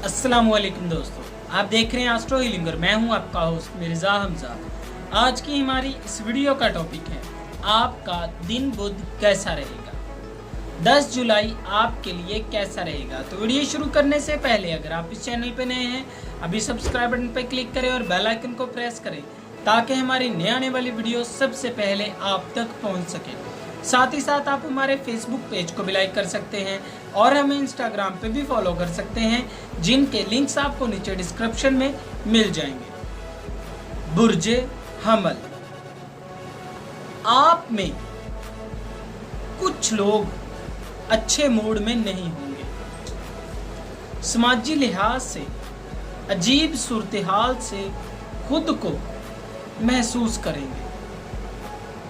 अस्सलाम वालेकुम दोस्तों, आप देख रहे हैं एस्ट्रो हीलिंग और मैं हूं आपका होस्ट मिर्ज़ा हमजा। आज की हमारी इस वीडियो का टॉपिक है आपका दिन बुध कैसा रहेगा। 10 जुलाई आपके लिए कैसा रहेगा। तो वीडियो शुरू करने से पहले अगर आप इस चैनल पर नए हैं अभी सब्सक्राइब बटन पर क्लिक करें और बेल आइकन को प्रेस करें ताकि हमारी नए आने वाली वीडियो सबसे पहले आप तक पहुंच सके। साथ ही साथ आप हमारे फेसबुक पेज को भी लाइक कर सकते हैं और हमें इंस्टाग्राम पे भी फॉलो कर सकते हैं जिनके लिंक्स आपको नीचे डिस्क्रिप्शन में मिल जाएंगे। बुर्जे हमल, आप में कुछ लोग अच्छे मूड में नहीं होंगे। समाजी लिहाज से अजीब सूरत-ए-हाल से खुद को महसूस करेंगे।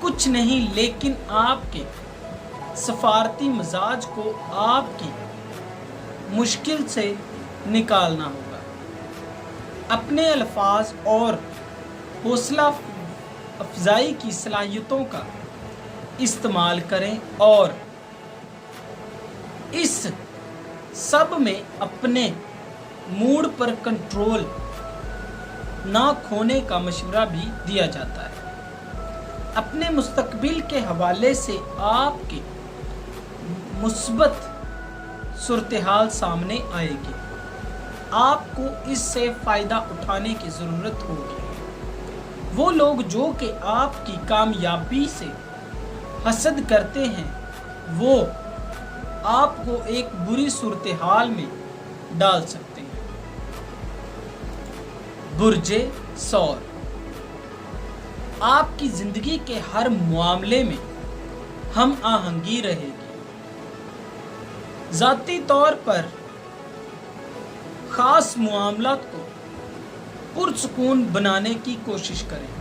कुछ नहीं लेकिन आपके सफारती मिजाज को आपकी मुश्किल से निकालना होगा। अपने अल्फाज और हौसला अफजाई की सलाहियतों का इस्तेमाल करें और इस सब में अपने मूड पर कंट्रोल ना खोने का मशवरा भी दिया जाता है। अपने मुस्तकबिल के हवाले से आपके मुस्बत सूरत-ए-हाल सामने आएगी। आपको इससे फ़ायदा उठाने की ज़रूरत होगी। वो लोग जो कि आपकी कामयाबी से हसद करते हैं वो आपको एक बुरी सूरत-ए-हाल में डाल सकते हैं। बुर्जे सौर, आपकी ज़िंदगी के हर मामले में हम आहंगी रहेगी। ज़ाती तौर पर ख़ास मामलात को पुरसुकून बनाने की कोशिश करें।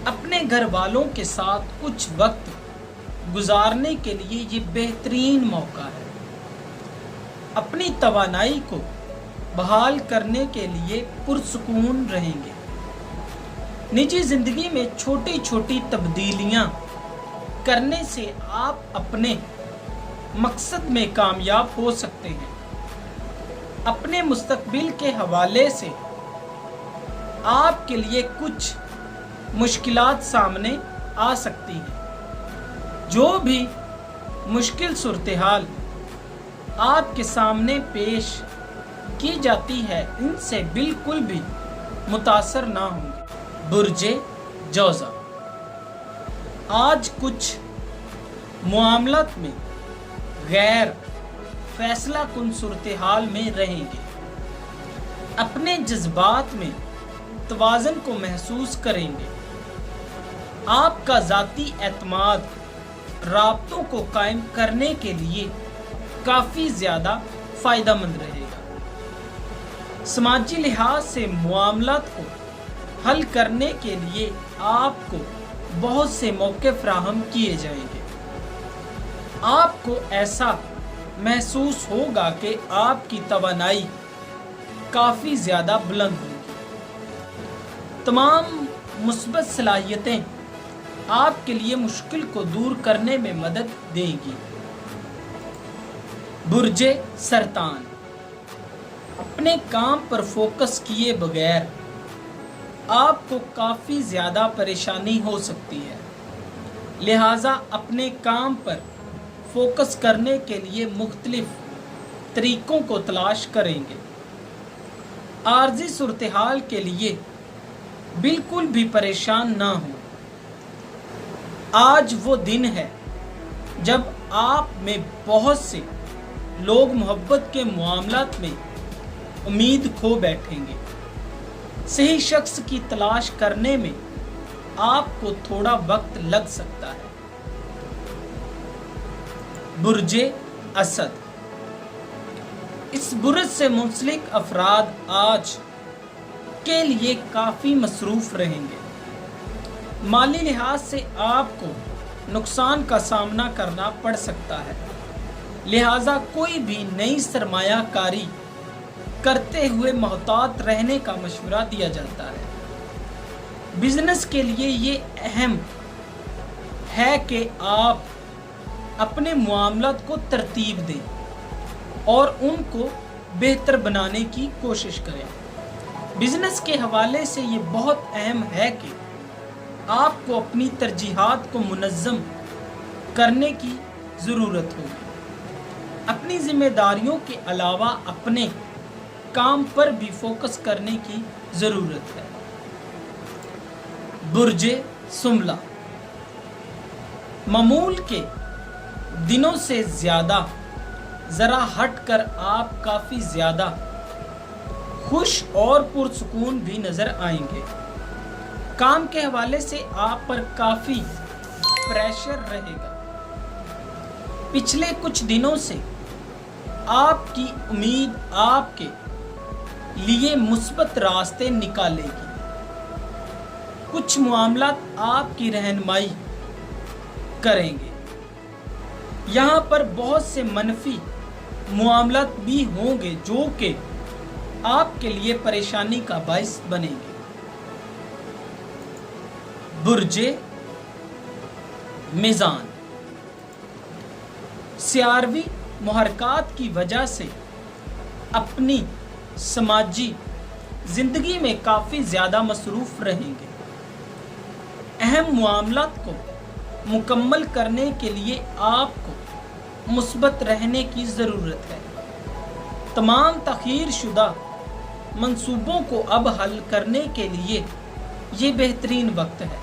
अपने घर वालों के साथ कुछ वक्त गुजारने के लिए ये बेहतरीन मौका है। अपनी तवानाई को बहाल करने के लिए पुरसुकून रहेंगे। निजी ज़िंदगी में छोटी छोटी तब्दीलियां करने से आप अपने मकसद में कामयाब हो सकते हैं। अपने मुस्तकबिल के हवाले से आपके लिए कुछ मुश्किलात सामने आ सकती हैं। जो भी मुश्किल सूरत-ए-हाल आपके सामने पेश की जाती है इनसे बिल्कुल भी मुतासर ना होंगे। बुर्जे जौज़ा, आज कुछ मामलात में गैर फैसला कुन सूरत-ए-हाल में रहेंगे। अपने जज्बात में तवाज़ुन को महसूस करेंगे। आपका ज़ाती एतमाद राब्तों को कायम करने के लिए काफ़ी ज़्यादा फ़ायदेमंद रहेगा। समाजी लिहाज से मामलात को हल करने के लिए आपको बहुत से मौके फराहम किए जाएंगे। आपको ऐसा महसूस होगा कि आपकी तवानाई काफ़ी ज़्यादा बुलंद होगी। तमाम मुस्बत सलाहियतें आपके लिए मुश्किल को दूर करने में मदद देंगी। बुर्जे सरतान, अपने काम पर फोकस किए बगैर आपको काफ़ी ज़्यादा परेशानी हो सकती है। लिहाजा अपने काम पर फोकस करने के लिए मुख्तलिफ तरीक़ों को तलाश करेंगे। आर्जी सूरत-ए-हाल के लिए बिल्कुल भी परेशान ना हो। आज वो दिन है जब आप में बहुत से लोग मोहब्बत के मामलात में उम्मीद खो बैठेंगे। सही शख्स की तलाश करने में आपको थोड़ा वक्त लग सकता है। बुर्जे असद, इस बुर्ज से मुंसलिक अफराद आज के लिए काफ़ी मसरूफ़ रहेंगे। माली लिहाज से आपको नुकसान का सामना करना पड़ सकता है। लिहाजा कोई भी नई सरमायाकारी करते हुए मोहतात रहने का मशवरा दिया जाता है। बिजनेस के लिए ये अहम है कि आप अपने मामलात को तरतीब दें और उनको बेहतर बनाने की कोशिश करें। बिजनेस के हवाले से ये बहुत अहम है कि आपको अपनी तरजीहात को मुनज़्ज़म करने की ज़रूरत होगी। अपनी ज़िम्मेदारियों के अलावा अपने काम पर भी फोकस करने की ज़रूरत है। बुर्जे सुमला, मामूल के दिनों से ज़्यादा ज़रा हटकर आप काफ़ी ज़्यादा खुश और पुरसुकून भी नज़र आएंगे। काम के हवाले से आप पर काफ़ी प्रेशर रहेगा। पिछले कुछ दिनों से आपकी उम्मीद आपके लिए मुस्बत रास्ते निकालेगी। कुछ मामलात आपकी रहनुमाई करेंगे। यहाँ पर बहुत से मनफी मामलात भी होंगे जो कि आपके लिए परेशानी का बाइस बनेंगे। बुर्जे मीज़ान, सियारवी मुहरकात की वजह से अपनी समाजी ज़िंदगी में काफ़ी ज़्यादा मसरूफ़ रहेंगे। अहम मामलात को मुकम्मल करने के लिए आपको मुस्बत रहने की ज़रूरत है। तमाम तख़ीर शुदा मंसूबों को अब हल करने के लिए ये बेहतरीन वक्त है।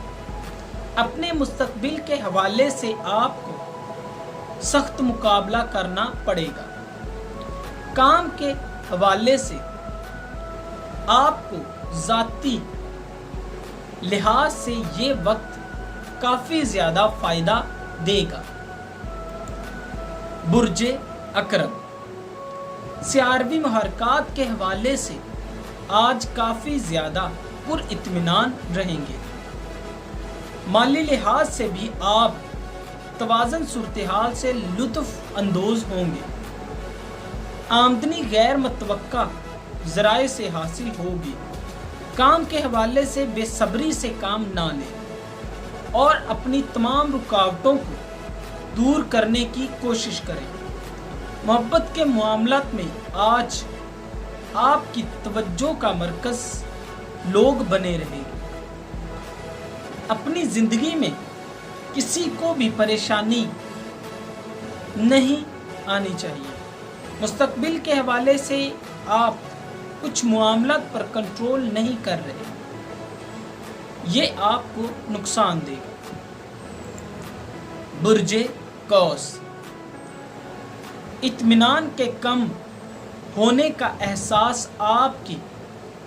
अपने मुस्तक़बिल के हवाले से आपको सख्त मुकाबला करना पड़ेगा। काम के हवाले से आपको ज़ाती लिहाज से ये वक्त काफ़ी ज़्यादा फ़ायदा देगा। बुर्जे अकरम, सियारवी मुहरकात के हवाले से आज काफ़ी ज़्यादा पुरइत्मीनान रहेंगे। माली लिहाज से भी आप तवाज़न सूरत-ए-हाल से लुत्फ़ अंदोज़ होंगे। आमदनी गैर मुतवक्का ज़राए से हासिल होगी। काम के हवाले से बेसब्री से काम ना लें और अपनी तमाम रुकावटों को दूर करने की कोशिश करें। मोहब्बत के मामलात में आज आपकी तवज्जो का मरकज़ लोग बने रहेंगे। अपनी ज़िंदगी में किसी को भी परेशानी नहीं आनी चाहिए। मुस्तक़बिल के हवाले से आप कुछ मामलात पर कंट्रोल नहीं कर रहे, ये आपको नुकसान देगा। बुर्जे कौस, इत्मीनान के कम होने का एहसास आपकी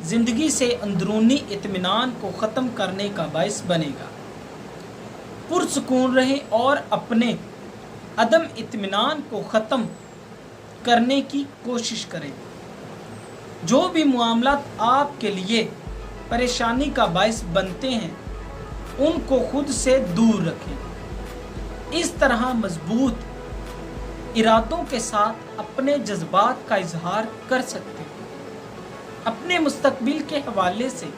ज़िंदगी से अंदरूनी इत्मीनान को ख़त्म करने का बाइस बनेगा। पुरसुकून रहें और अपने अदम इत्मीनान को ख़त्म करने की कोशिश करें। जो भी मामलात आपके लिए परेशानी का बाइस बनते हैं उनको खुद से दूर रखें। इस तरह मजबूत इरादों के साथ अपने जज्बात का इजहार कर सकते हैं। अपने मुस्तकबिल के हवाले से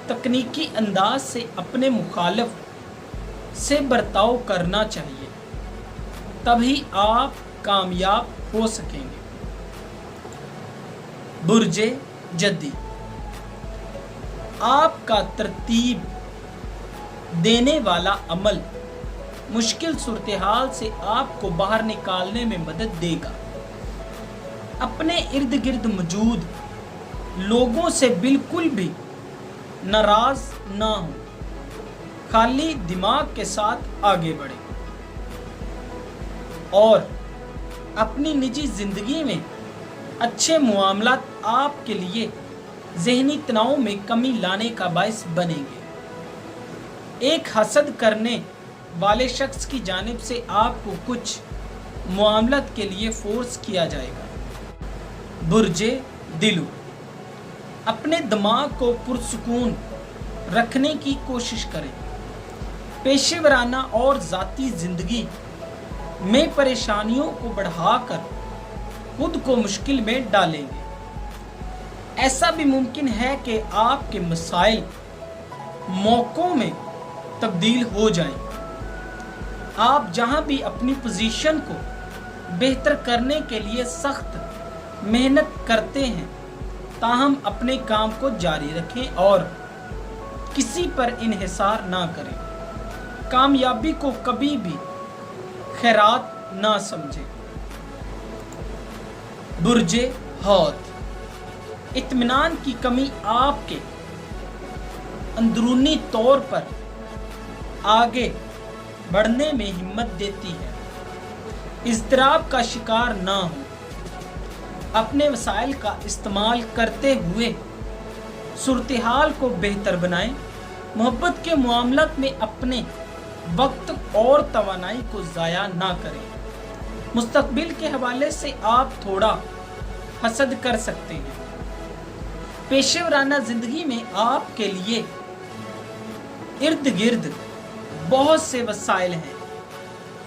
तकनीकी अंदाज से अपने मुखालिफ से बर्ताव करना चाहिए, तभी आप कामयाब हो सकेंगे। बुर्जे जद्दी, आपका तरतीब देने वाला अमल मुश्किल सूरत-ए-हाल से आपको बाहर निकालने में मदद देगा। अपने इर्द गिर्द मौजूद लोगों से बिल्कुल भी नाराज ना हो, खाली दिमाग के साथ आगे बढ़ें और अपनी निजी जिंदगी में अच्छे मामलात आपके लिए ज़हनी तनाव में कमी लाने का बाइस बनेंगे। एक हसद करने वाले शख्स की जानिब से आपको कुछ मामलात के लिए फोर्स किया जाएगा। बुर्जे दिलू, अपने दिमाग को पुरसुकून रखने की कोशिश करें। पेशेवराना और ज़ाती ज़िंदगी में परेशानियों को बढ़ाकर खुद को मुश्किल में डालेंगे। ऐसा भी मुमकिन है कि आपके मसाइल मौक़ों में तब्दील हो जाएं। आप जहां भी अपनी पोजीशन को बेहतर करने के लिए सख्त मेहनत करते हैं, ताहम अपने काम को जारी रखें और किसी पर इन्हिसार ना करें। कामयाबी को कभी भी खैरात ना समझें। बुर्जे हौत, इत्मीनान की कमी आपके अंदरूनी तौर पर आगे बढ़ने में हिम्मत देती है। इज़्तिराब का शिकार ना हो। अपने वसाइल का इस्तेमाल करते हुए सूरत-ए-हाल को बेहतर बनाएं। मोहब्बत के मामलात में अपने वक्त और तवानाई को ज़ाया ना करें। मुस्तकबिल के हवाले से आप थोड़ा हसद कर सकते हैं। पेशेवराना ज़िंदगी में आपके लिए इर्द गिर्द बहुत से वसाइल हैं,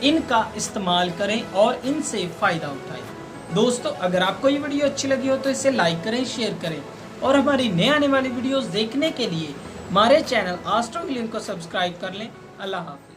इनका इस्तेमाल करें और इनसे फ़ायदा उठाएं। दोस्तों, अगर आपको ये वीडियो अच्छी लगी हो तो इसे लाइक करें, शेयर करें और हमारी नए आने वाली वीडियोस देखने के लिए हमारे चैनल एस्ट्रो हीलिंग को सब्सक्राइब कर लें। अल्लाह हाफ़िज़।